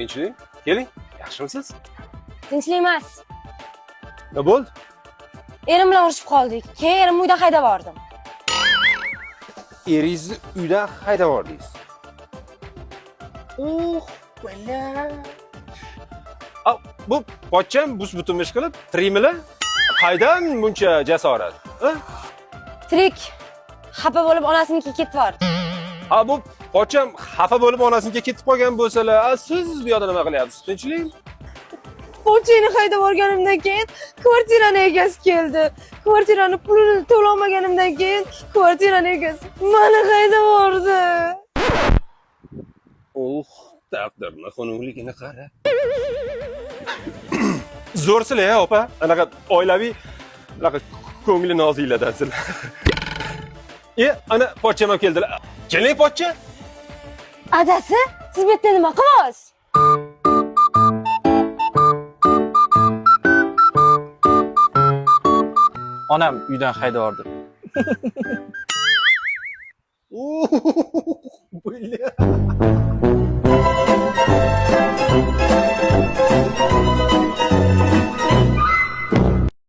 Tinchlik. Keling, yaxshimisiz? Tinchlik emas. Nima bo'ldi? Erim bilan urushib qoldik. Keyin erimni uydan haydab yubordim. Eringizni uydan haydab yubordingiz. Bala. Bu pochcham bus-butun ish qilib, tirikmila? Qaydan buncha jasorat? Tirik. Xafa bo'lib onasinikiga ketib yubordi. Bu pochcham xafa bo'lib onasinikiga ketib qolgan bo'lsalar, siz bu yoqda nima qilyapsiz? Tinchlik? Pochchani haydab yuborganimdan keyin kvartirani egasi keldi. Kvartirani pulini to'lamaganimdan keyin kvartirani egasi meni haydab yubordi. Taqdirni xunukligini qara. Zo'rsizlar, opa. Anaqa oilaviy, anaqa ko'ngli noziylardan sizlar. Ana pochcham ham keldilar. Keling, pochcha. Adasi, siz bu yerda nima qilyapsiz? Onam uydan haydab yubordi.